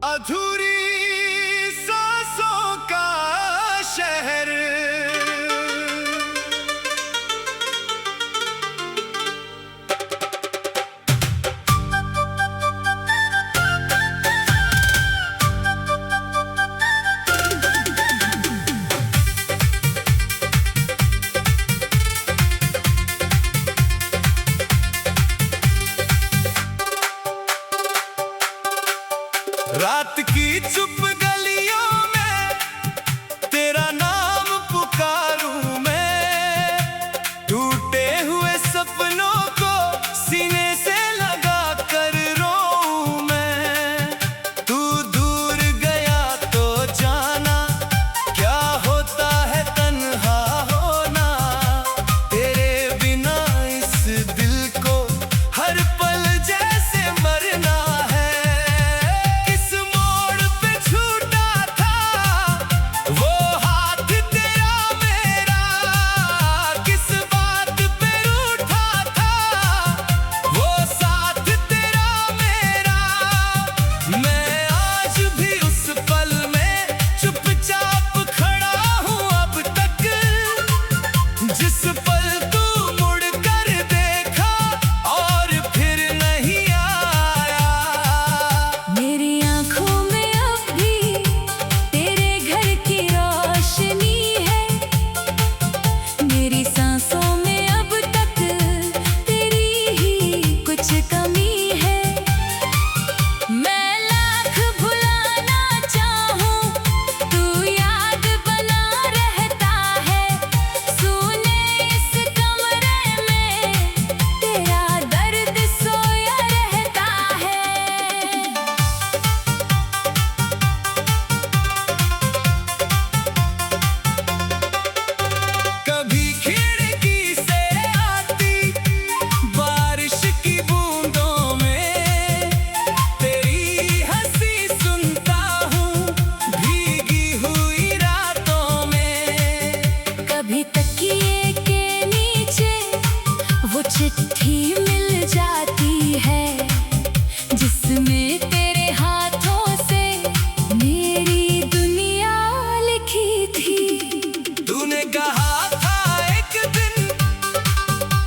अधूरी सांसों का शहर, रात की चुप गलियों में तेरा नाम पुकारूं मैं, टूटे हुए सपनों को सीने से लगा कर रोऊं मैं। तू दूर गया तो जाना क्या होता है तन्हा होना, तेरे बिना इस दिल को हर पल जैसे मरना है। चिट्ठी मिल जाती है जिसमें तेरे हाथों से मेरी दुनिया लिखी थी। तूने कहा था एक दिन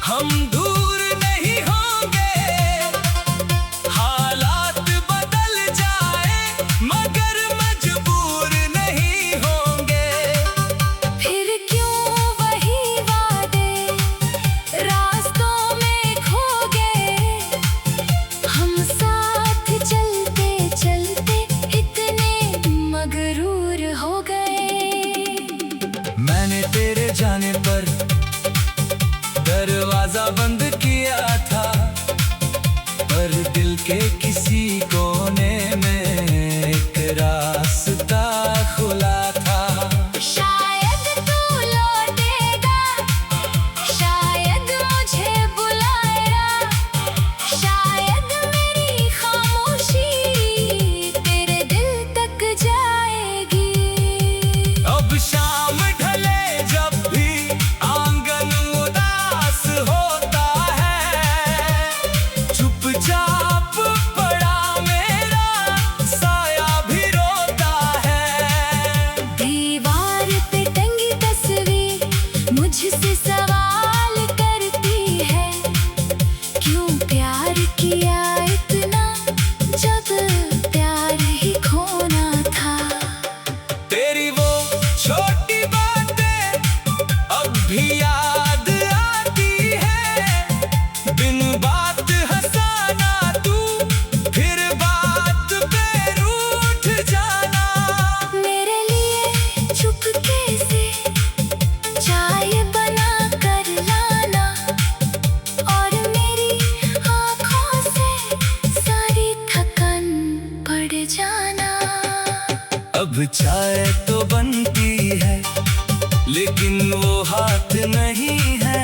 हम दूर नहीं होंगे, हालात बदल जाए मगर मजबूर नहीं होंगे। फिर क्यों वही वादे मैंने तेरे जाने पर दरवाजा बंद किया था, पर दिल के किसी कोने में एक रास्ता खुला था। शायद तू लौटेगा, शायद मुझे बुलाएगा, शायद मेरी खामोशी तेरे दिल तक जाएगी। अब शाम ढले जब भी आंगन उदास होता है, चुपचाप पड़ा मेरा साया भी रोता है। दीवार पे टंगी तस्वीर मुझसे सवाल करती है, क्यों प्यार किया इतना जब प्यार ही खोना था। तेरी वो छोटी बातें अब भी याद आती है, बिन बात हंसाना तू फिर बात पे रूठ जाना। मेरे लिए चुपके से चाय बना कर लाना और मेरी आँखों से सारी थकन पड़ जाना। अब चाय तो बनती है लेकिन वो हाथ नहीं है,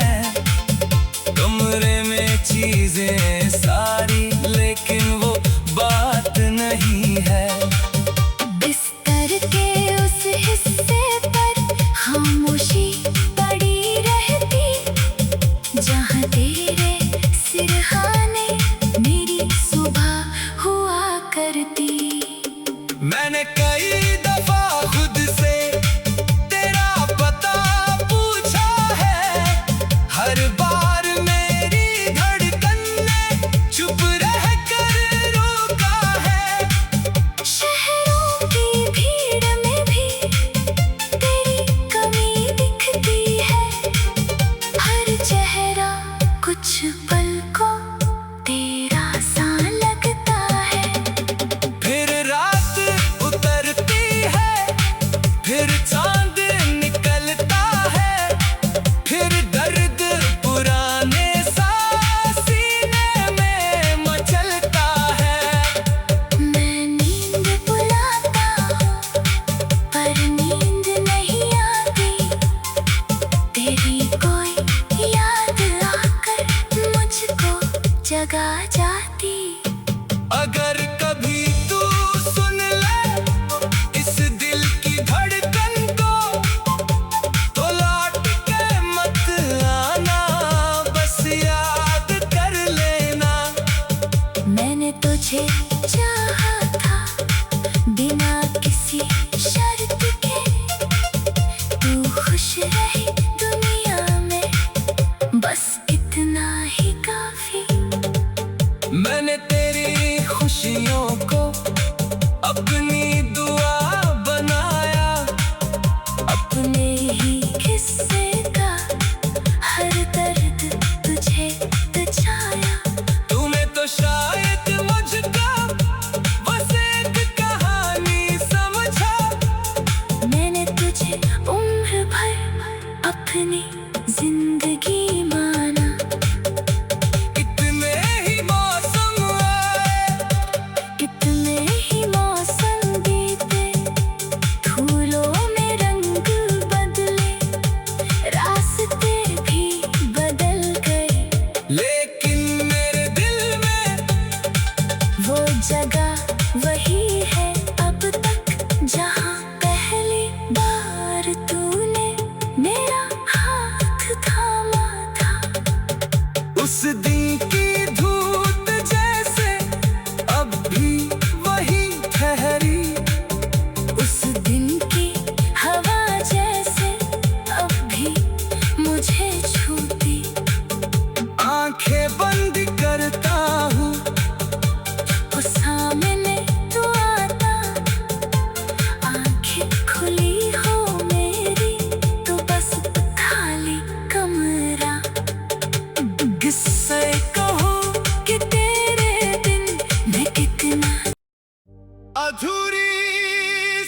कमरे में चीजें सारी लेकिन वो बात नहीं है। बिस्तर के उस हिस्से पर खामोशी पड़ी रहती, जहाँ तेरे सिरहाने मेरी सुबह हुआ करती। मैंने कई दफा खुद से तेरा पता पूछा है, हर बार मेरी धड़कन ने चुप रह कर रोका है। शहरों की भीड़ में भी तेरी कमी दिखती है, हर चेहरा कुछ पल को तेरा सा लगता है। फिर रात उतरती है, फिर चांद निकलता है, फिर दर्द पुराने सा सीने में मचलता है। मैं नींद बुलाता हूँ पर नींद नहीं आती, तेरी कोई याद आकर मुझको जगा जाती। अगर कभी तू सुन ले इस दिल की धड़कन को, तो लौट के मत आना, बस याद कर लेना। मैंने तुझे चाहा था बिना किसी शर्त के, तू खुश रही दुनिया में, बस इतना ही काफी। मैंने तेरी खुशियों को अपनी दुआ बनाया, अपने ही किस्से का हर दर्द तुझे बचाया। तूने तो शायद मुझको बस एक कहानी समझा। मैंने तुझे उम्र भर अपनी जिंदगी माना। इतने ही मौसम आए, कितने ही मौसम बीते, फूलों में रंग बदले, रास्ते भी बदल गए, लेकिन मेरे दिल में वो जगह वही है अब तक, जहाँ पहली बार तूने मेरा हाथ थामा था। उस दिन की धूप जैसे अब भी वही ठहरी, उस दिन की हवा जैसे अब भी मुझे छूती। आंखें बंद करता हूँ, वो सामने तू आता, आंखें खुली हो मेरी, तो बस खाली कमरा। किससे कहूँ कि तेरे बिन मैं कितना अधूरी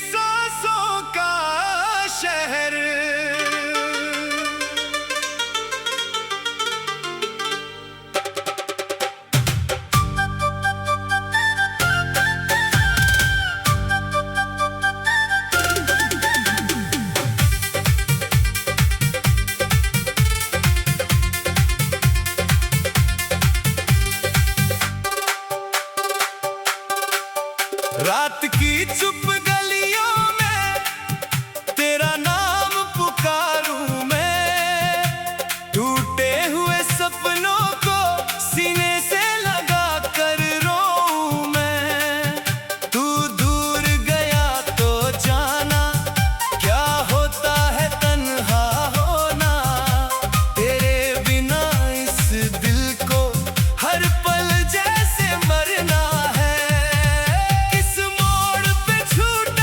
सांसों का शहर। रात की चुप गलियों में तेरा नाम पुकारूं मैं, टूटे हुए सपनों को सीने से लगा कर रोऊं मैं। तू दूर गया तो जाना क्या होता है तन्हा होना, तेरे बिना इस दिल को हर पल जैसे मरना है। किस मोड़ पे छूट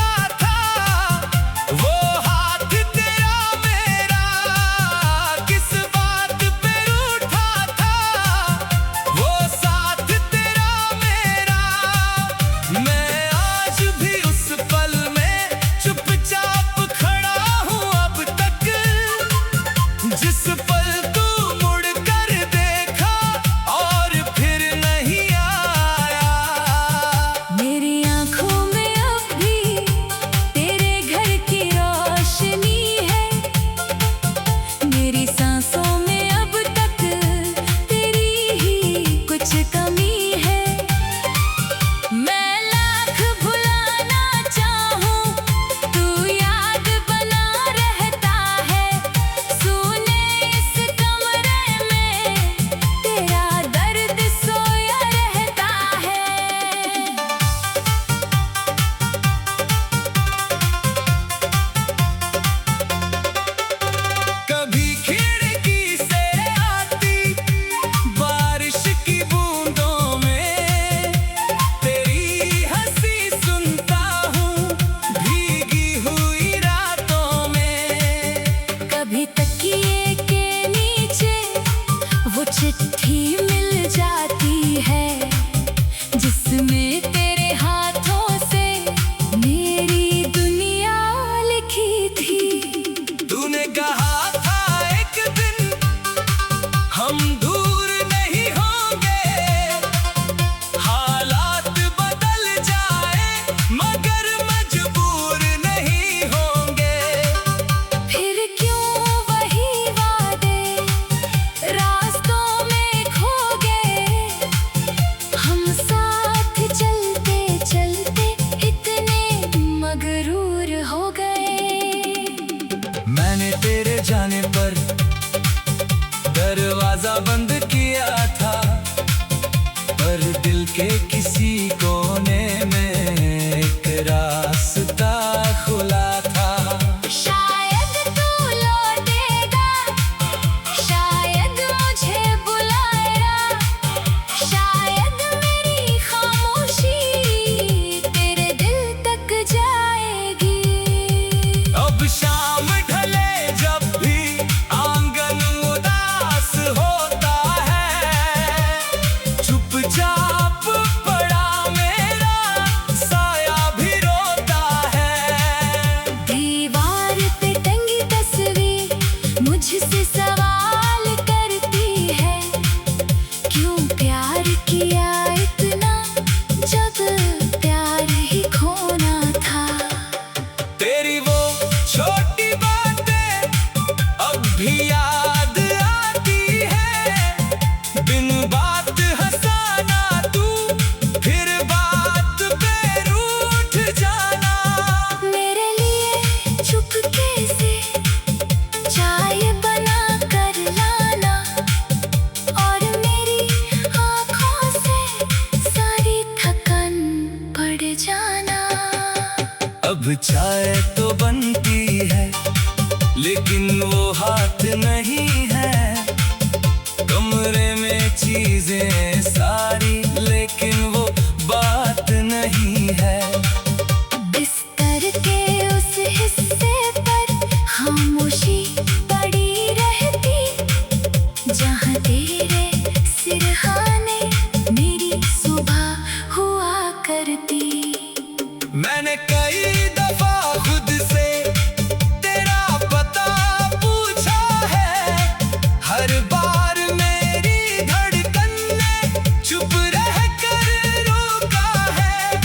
जाना। अब चाय तो बनती है लेकिन वो हाथ नहीं है, कमरे में चीजें सारी लेकिन वो बात नहीं है। बिस्तर के उस हिस्से पर खामोशी पड़ी रहती, जहाँ तेरे सिरहाने मेरी सुबह हुआ करती। मैंने कई दफा खुद से तेरा पता पूछा है, हर बार मेरी धड़कन ने चुप रह कर रोका है।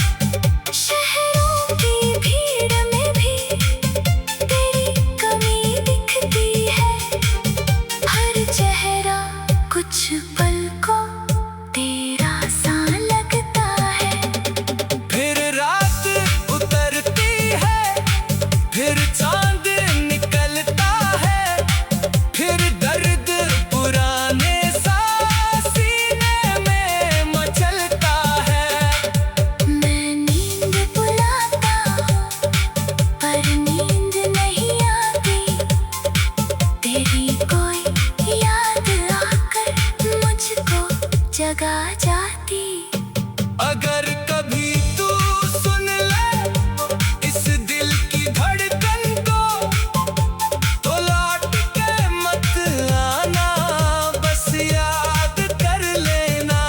शहरों की भीड़ में भी तेरी कमी दिखती है, हर चेहरा कुछ पल को तेरा सा लगता है। फिर रात उतरती है, फिर चांद निकलता है, फिर दर्द पुराने सा सीने में मचलता है। मैं नींद बुलाता हूँ पर नींद नहीं आती, तेरी कोई याद आकर मुझको जगा जाती। अगर कभी तू सुन ले इस दिल की धड़कन को, तो लौट के मत आना, बस याद कर लेना।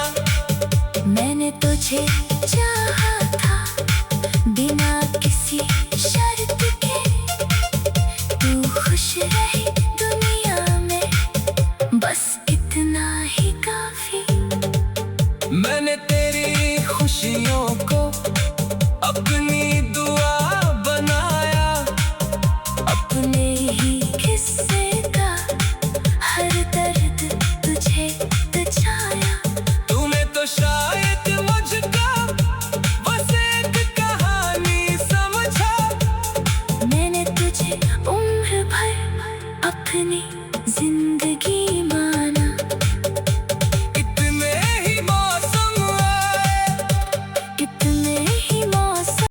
मैंने तुझे चाहा था बिना किसी शर्त के, तू खुश रही दुनिया में, बस इतना ही काफी। मैंने तेरी खुशियों को अपने